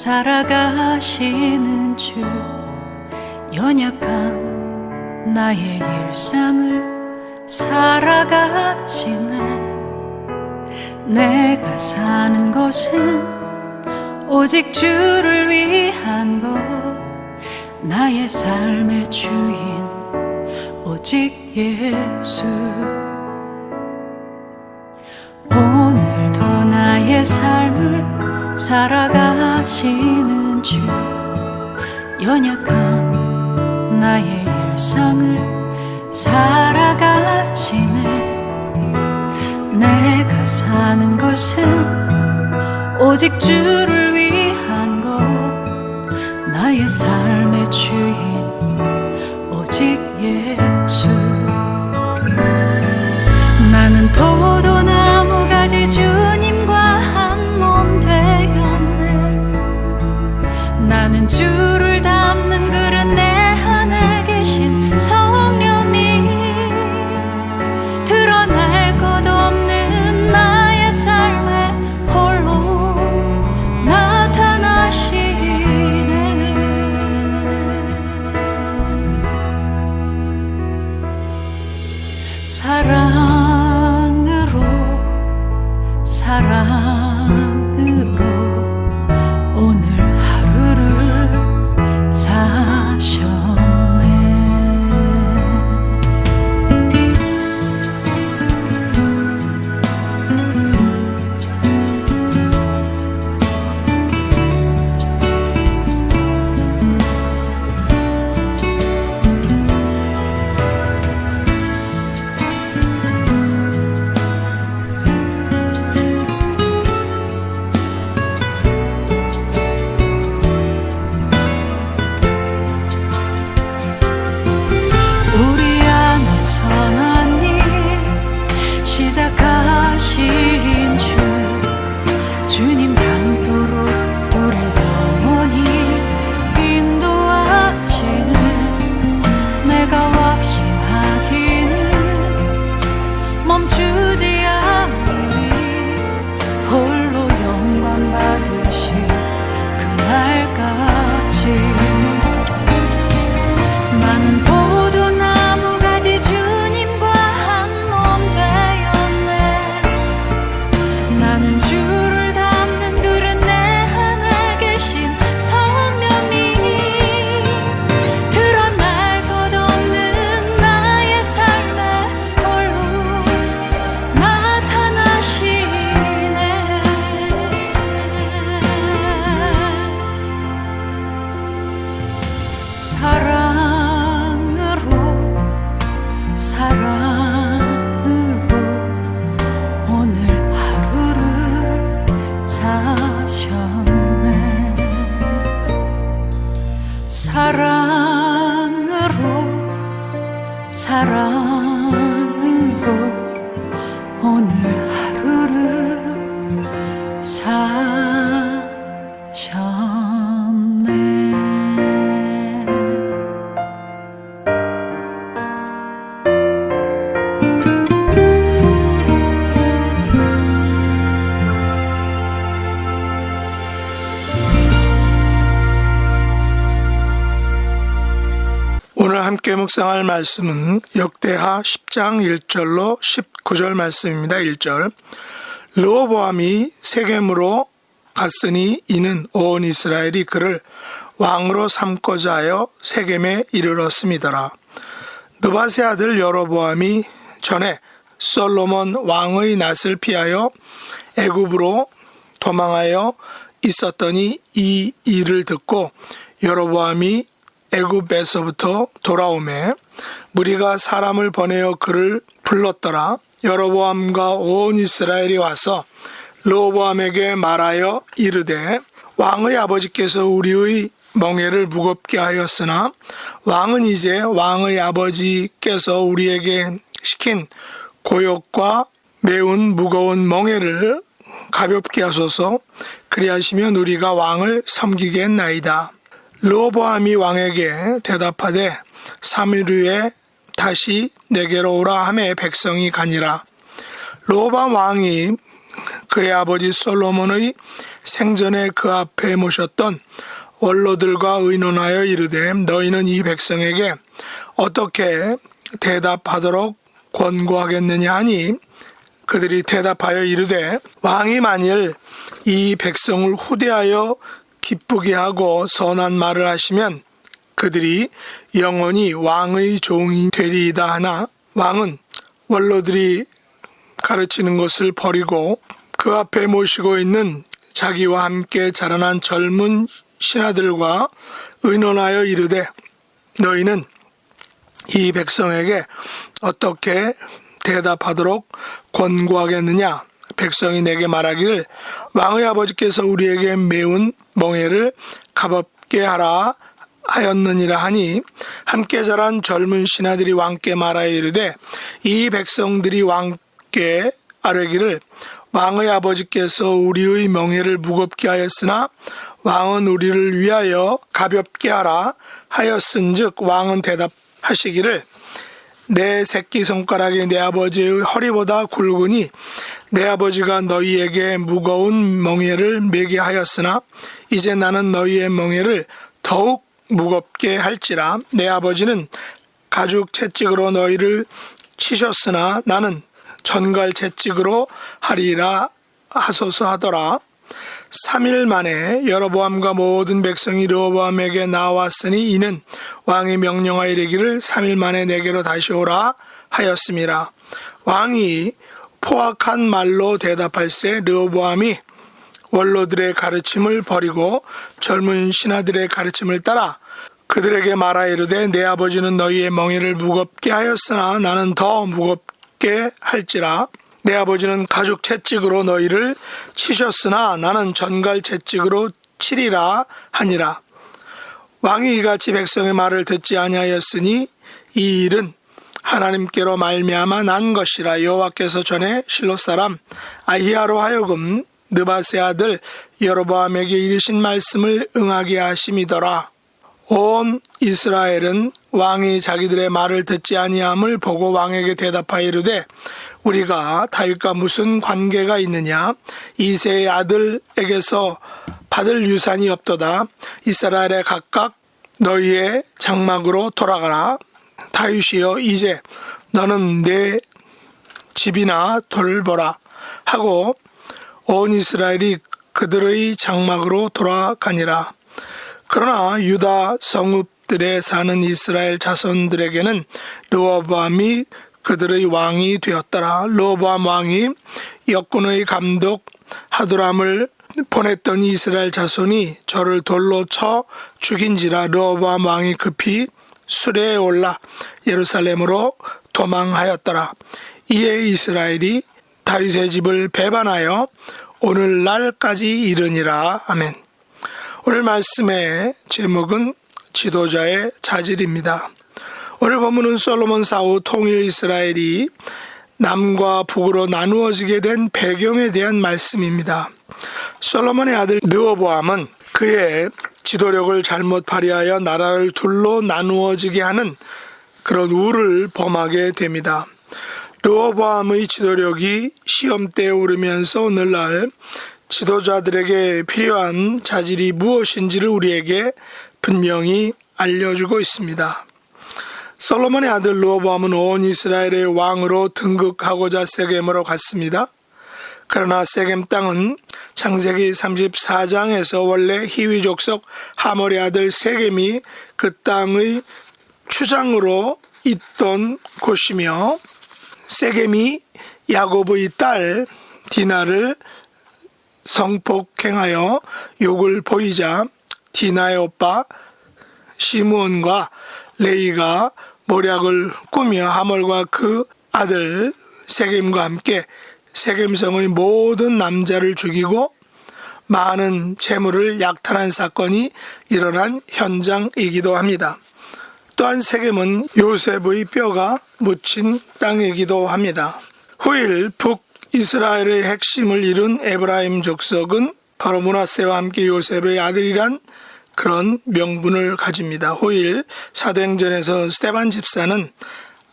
살아가시는 주, 연약한 나의 일상을 살아가시네. 내가 사는 것은 오직 주를 위한 것, 나의 삶의 주인 오직 예수. 오늘도 나의 삶을 살아가시는 주, 연약한 나의 일상을 살아가시네. 내가 사는 것은 오직 주를 위한 것, 나의 삶의 주인 오직 예수. 나는 포도나무 가지 주님과 한 몸 되었네. 나는 주를 담는 그릇, 내 안에 계신 성령님, 드러날 것 없는 나의 삶에 홀로 나타나시네. 사랑으로 오늘 하루를 사셨네. 시작하신 주, 주님 닮도록 우릴 영원히 인도하시는, 내가 확신하기는 멈추지 않으리. 홀로 영광 받으실 그날까지. 나는 포도나무 가지 주님과 한 몸 되었네. 나는 주를 담는 그릇, 내 안에 계신 성령님, 드러날 것 없는 나의 삶에 홀로 나타나시네. 사랑으로 오늘 하루를 사셨네. 사랑으로 오늘 하루를 사셨네. 오늘 함께 묵상할 말씀은 역대하 10장 1절로 19절 말씀입니다. 1절. 르호보암이 세겜으로 갔으니 이는 온 이스라엘이 그를 왕으로 삼고자 하여 세겜에 이르렀음이더라. 느밧의 아들 여로보암이 전에 솔로몬 왕의 낯을 피하여 애굽으로 도망하여 있었더니 이 일을 듣고 여로보암이 애굽에서부터 돌아오매 무리가 사람을 보내어 그를 불렀더라. 여로보암과 온 이스라엘이 와서 르호보암에게 말하여 이르되, 왕의 아버지께서 우리의 멍에를 무겁게 하였으나 왕은 이제 왕의 아버지께서 우리에게 시킨 고역과 매운 무거운 멍에를 가볍게 하소서. 그리하시면 우리가 왕을 섬기겠나이다. 르호보암이 왕에게 대답하되 3일 후에 다시 내게로 오라 하매 백성이 가니라. 르호보암 왕이 그의 아버지 솔로몬의 생전에 그 앞에 모셨던 원로들과 의논하여 이르되 너희는 이 백성에게 어떻게 대답하도록 권고하겠느냐 하니 그들이 대답하여 이르되 왕이 만일 이 백성을 후대하여 기쁘게 하고 선한 말을 하시면 그들이 영원히 왕의 종이 되리이다 하나 왕은 원로들이 가르치는 것을 버리고 그 앞에 모시고 있는 자기와 함께 자라난 젊은 신하들과 의논하여 이르되 너희는 이 백성에게 어떻게 대답하도록 권고하겠느냐. 백성이 내게 말하기를 왕의 아버지께서 우리에게 매운 멍에를 가볍게 하라 하였느니라 하니 함께 자란 젊은 신하들이 왕께 말하여 이르되 이 백성들이 왕께 아뢰기를 왕의 아버지께서 우리의 멍에를 무겁게 하였으나 왕은 우리를 위하여 가볍게 하라 하였은즉 왕은 대답하시기를 내 새끼손가락이 내 아버지의 허리보다 굵으니 내 아버지가 너희에게 무거운 멍에를 매게 하였으나 이제 나는 너희의 멍에를 더욱 무겁게 할지라. 내 아버지는 가죽 채찍으로 너희를 치셨으나 나는 전갈 채찍으로 하리라 하소서 하더라. 3일 만에 여로보암과 모든 백성이 르호보암에게 나왔으니 이는 왕이 명령하여 이르기를 3일 만에 내게로 다시 오라 하였음이라. 왕이 포악한 말로 대답할세 르호보암이 원로들의 가르침을 버리고 젊은 신하들의 가르침을 따라 그들에게 말하여 이르되 내 아버지는 너희의 멍에를 무겁게 하였으나 나는 더 무겁게 할지라. 내 아버지는 가죽 채찍으로 너희를 치셨으나 나는 전갈 채찍으로 치리라 하니라. 왕이 이같이 백성의 말을 듣지 아니하였으니 이 일은 하나님께로 말미암아 난 것이라. 여호와께서 전에 실로 사람 아히야로 하여금 느바세 아들 여로보암에게 이르신 말씀을 응하게 하심이더라. 온 이스라엘은 왕이 자기들의 말을 듣지 아니함을 보고 왕에게 대답하여 이르되 우리가 다윗과 무슨 관계가 있느냐. 이새의 아들에게서 받을 유산이 없도다. 이스라엘에 각각 너희의 장막으로 돌아가라. 다윗이여 이제 너는 내 집이나 돌보라 하고 온 이스라엘이 그들의 장막으로 돌아가니라. 그러나 유다 성읍들에 사는 이스라엘 자손들에게는 르호보암이 그들의 왕이 되었더라. 르호보암 왕이 역군의 감독 하두람을 보냈더니 이스라엘 자손이 저를 돌로 쳐 죽인지라. 르호보암 왕이 급히 수레에 올라 예루살렘으로 도망하였더라. 이에 이스라엘이 다윗의 집을 배반하여 오늘날까지 이르니라. 아멘. 오늘 말씀의 제목은 지도자의 자질입니다. 오늘 본문은 솔로몬 사후 통일 이스라엘이 남과 북으로 나누어지게 된 배경에 대한 말씀입니다. 솔로몬의 아들 르호보암은 그의 지도력을 잘못 발휘하여 나라를 둘로 나누어지게 하는 그런 우를 범하게 됩니다. 르호보암의 지도력이 시험대에 오르면서 오늘날 지도자들에게 필요한 자질이 무엇인지를 우리에게 분명히 알려주고 있습니다. 솔로몬의 아들 르호보암은 온 이스라엘의 왕으로 등극하고자 세겜으로 갔습니다. 그러나 세겜 땅은 창세기 34장에서 원래 히위 족속 하몰의 아들 세겜이 그 땅의 추장으로 있던 곳이며 세겜이 야곱의 딸 디나를 성폭행하여 욕을 보이자 디나의 오빠 시므온과 레이가 모략을 꾸며 하몰과 그 아들 세겜과 함께 세겜성의 모든 남자를 죽이고 많은 재물을 약탈한 사건이 일어난 현장이기도 합니다. 또한 세겜은 요셉의 뼈가 묻힌 땅이기도 합니다. 후일 북이스라엘의 핵심을 이룬 에브라임 족속은 바로 므낫세와 함께 요셉의 아들이란 그런 명분을 가집니다. 후일 사도행전에서 스데반 집사는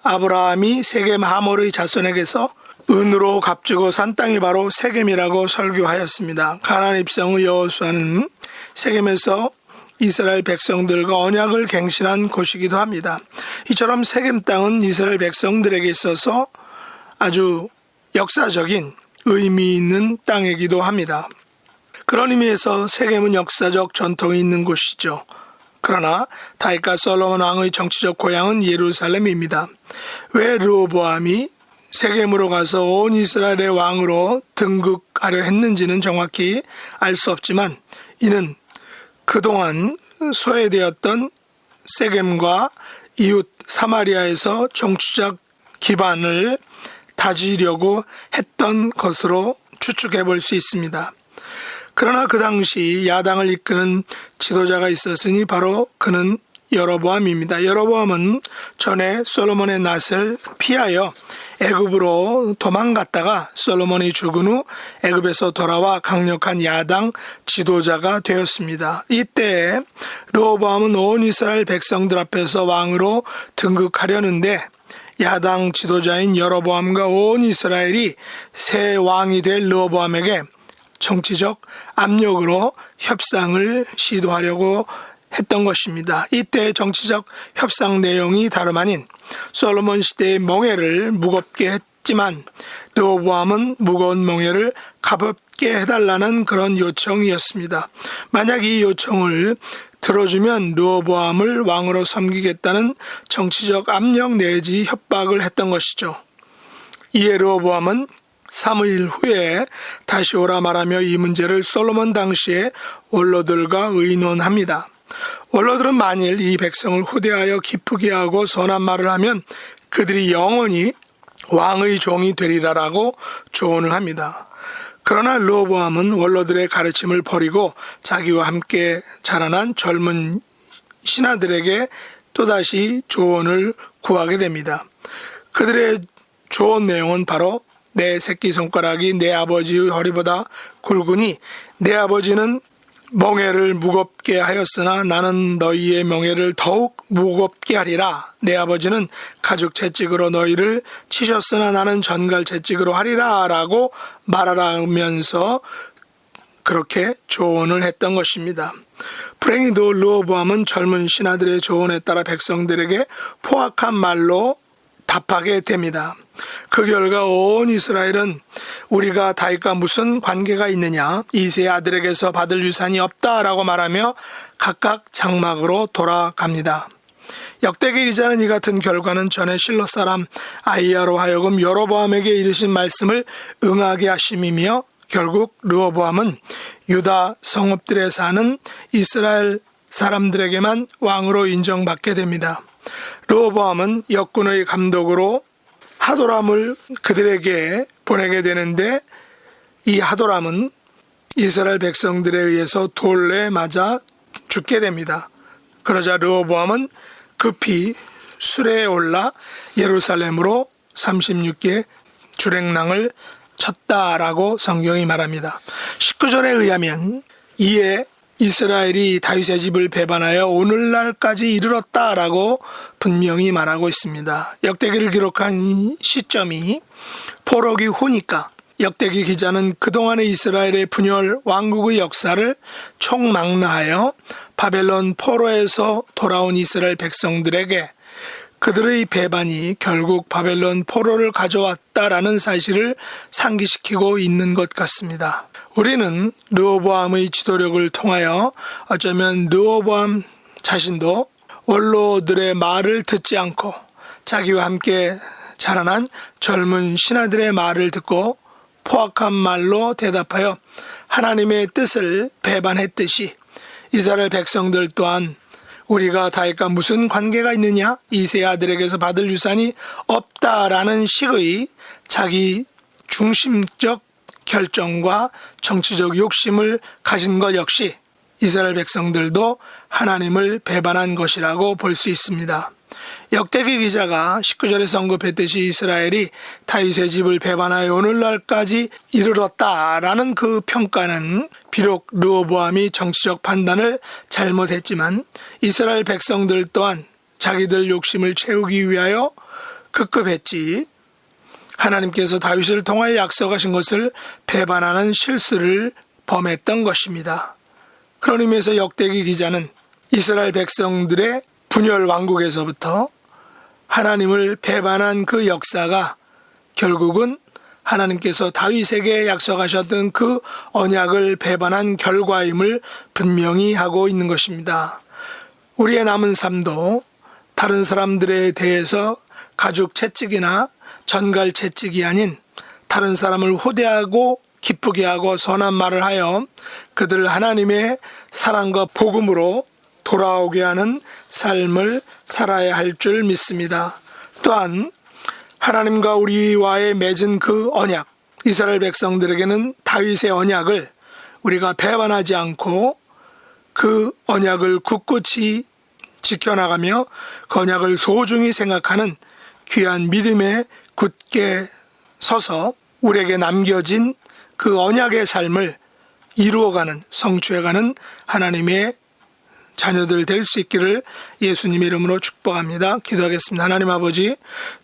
아브라함이 세겜 하몰의 자손에게서 은으로 값주고 산 땅이 바로 세겜이라고 설교하였습니다. 가나안 입성의 여호수아는 세겜에서 이스라엘 백성들과 언약을 갱신한 곳이기도 합니다. 이처럼 세겜 땅은 이스라엘 백성들에게 있어서 아주 역사적인 의미 있는 땅이기도 합니다. 그런 의미에서 세겜은 역사적 전통이 있는 곳이죠. 그러나 다윗과 솔로몬 왕의 정치적 고향은 예루살렘입니다. 왜 르호보암이 세겜으로 가서 온 이스라엘의 왕으로 등극하려 했는지는 정확히 알 수 없지만 이는 그동안 소외되었던 세겜과 이웃 사마리아에서 정치적 기반을 다지려고 했던 것으로 추측해 볼 수 있습니다. 그러나 그 당시 야당을 이끄는 지도자가 있었으니 바로 그는 여로보암입니다. 여로보암은 전에 솔로몬의 낯을 피하여 애굽으로 도망갔다가 솔로몬이 죽은 후 애굽에서 돌아와 강력한 야당 지도자가 되었습니다. 이때 르호보암은 온 이스라엘 백성들 앞에서 왕으로 등극하려는데 야당 지도자인 여로보암과 온 이스라엘이 새 왕이 될 르호보암에게 정치적 압력으로 협상을 시도하려고 했던 것입니다. 이때 정치적 협상 내용이 다름 아닌 솔로몬 시대의 멍에를 무겁게 했지만 르호보암은 무거운 멍에를 가볍게 해달라는 그런 요청이었습니다. 만약 이 요청을 들어주면 르호보암을 왕으로 섬기겠다는 정치적 압력 내지 협박을 했던 것이죠. 이에 르호보암은 3일 후에 다시 오라 말하며 이 문제를 솔로몬 당시의 원로들과 의논합니다. 원로들은 만일 이 백성을 후대하여 기쁘게 하고 선한 말을 하면 그들이 영원히 왕의 종이 되리라라고 조언을 합니다. 그러나 르호보암은 원로들의 가르침을 버리고 자기와 함께 자라난 젊은 신하들에게 또다시 조언을 구하게 됩니다. 그들의 조언 내용은 바로 내 새끼손가락이 내 아버지의 허리보다 굵으니 내 아버지는 멍에를 무겁게 하였으나 나는 너희의 멍에를 더욱 무겁게 하리라. 내 아버지는 가죽 채찍으로 너희를 치셨으나 나는 전갈 채찍으로 하리라 라고 말하라면서 그렇게 조언을 했던 것입니다. 불행히도 르호보암은 젊은 신하들의 조언에 따라 백성들에게 포악한 말로 답하게 됩니다. 그 결과 온 이스라엘은 우리가 다윗과 무슨 관계가 있느냐, 이새의 아들에게서 받을 유산이 없다라고 말하며 각각 장막으로 돌아갑니다. 역대기 기자는 이 같은 결과는 전에 실로 사람 아히야로 하여금 여로보암에게 이르신 말씀을 응하게 하심이며 결국 르호보암은 유다 성읍들에 사는 이스라엘 사람들에게만 왕으로 인정받게 됩니다. 르호보암은 역군의 감독으로 하도람을 그들에게 보내게 되는데 이 하도람은 이스라엘 백성들에 의해서 돌에 맞아 죽게 됩니다. 그러자 르호보암은 급히 수레에 올라 예루살렘으로 36개 주랭랑을 쳤다라고 성경이 말합니다. 19절에 의하면 이에 이스라엘이 다윗의 집을 배반하여 오늘날까지 이르렀다라고 분명히 말하고 있습니다. 역대기를 기록한 시점이 포로기 후니까 역대기 기자는 그동안의 이스라엘의 분열 왕국의 역사를 총망라하여 바벨론 포로에서 돌아온 이스라엘 백성들에게 그들의 배반이 결국 바벨론 포로를 가져왔다라는 사실을 상기시키고 있는 것 같습니다. 우리는 르호보암의 지도력을 통하여 어쩌면 르호보암 자신도 원로들의 말을 듣지 않고 자기와 함께 자라난 젊은 신하들의 말을 듣고 포악한 말로 대답하여 하나님의 뜻을 배반했듯이 이스라엘 백성들 또한 우리가 다윗과 무슨 관계가 있느냐? 이새의 아들에게서 받을 유산이 없다라는 식의 자기 중심적 결정과 정치적 욕심을 가진 것 역시 이스라엘 백성들도 하나님을 배반한 것이라고 볼 수 있습니다. 역대기 기자가 19절에 언급했듯이 이스라엘이 다윗의 집을 배반하여 오늘날까지 이르렀다라는 그 평가는 비록 르호보암이 정치적 판단을 잘못했지만 이스라엘 백성들 또한 자기들 욕심을 채우기 위하여 급급했지 하나님께서 다윗을 통하여 약속하신 것을 배반하는 실수를 범했던 것입니다. 그런 의미에서 역대기 기자는 이스라엘 백성들의 분열 왕국에서부터 하나님을 배반한 그 역사가 결국은 하나님께서 다윗에게 약속하셨던 그 언약을 배반한 결과임을 분명히 하고 있는 것입니다. 우리의 남은 삶도 다른 사람들에 대해서 가죽 채찍이나 전갈 채찍이 아닌 다른 사람을 호대하고 기쁘게 하고 선한 말을 하여 그들을 하나님의 사랑과 복음으로 돌아오게 하는 삶을 살아야 할 줄 믿습니다. 또한 하나님과 우리와의 맺은 그 언약, 이스라엘 백성들에게는 다윗의 언약을 우리가 배반하지 않고 그 언약을 굳굳이 지켜나가며 그 언약을 소중히 생각하는 귀한 믿음에 굳게 서서 우리에게 남겨진 그 언약의 삶을 이루어가는, 성취해가는 하나님의 자녀들 될 수 있기를 예수님의 이름으로 축복합니다. 기도하겠습니다. 하나님 아버지,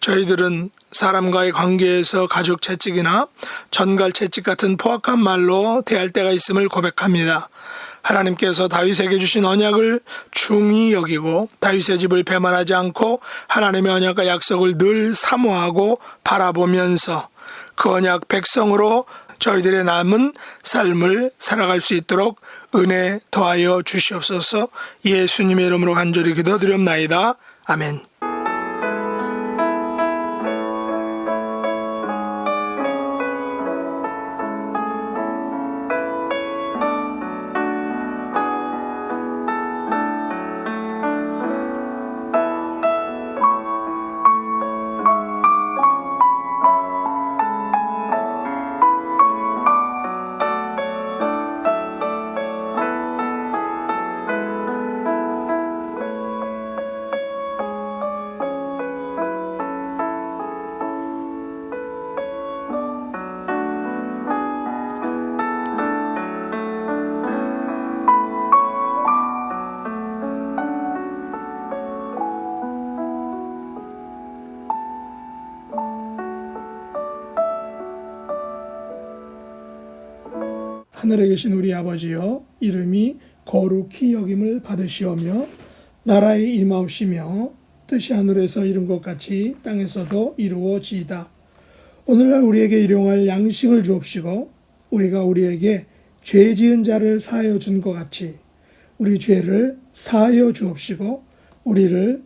저희들은 사람과의 관계에서 가죽 채찍이나 전갈 채찍 같은 포악한 말로 대할 때가 있음을 고백합니다. 하나님께서 다윗에게 주신 언약을 중히 여기고 다윗의 집을 배반하지 않고 하나님의 언약과 약속을 늘 사모하고 바라보면서 그 언약 백성으로 저희들의 남은 삶을 살아갈 수 있도록 은혜 더하여 주시옵소서. 예수님의 이름으로 간절히 기도드렸나이다. 아멘. 하늘에 계신 우리 아버지여, 이름이 거룩히 여김을 받으시오며 나라에 임하옵시며 뜻이 하늘에서 이룬 것 같이 땅에서도 이루어지이다. 오늘날 우리에게 일용할 양식을 주옵시고 우리가 우리에게 죄 지은 자를 사하여 준 것 같이 우리 죄를 사하여 주옵시고 우리를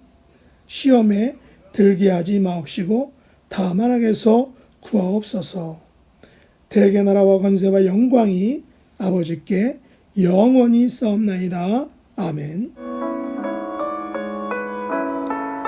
시험에 들게 하지 마옵시고 다만 악에서 구하옵소서. 대개 나라와 권세와 영광이 아버지께 영원히 싸움나이다. 아멘.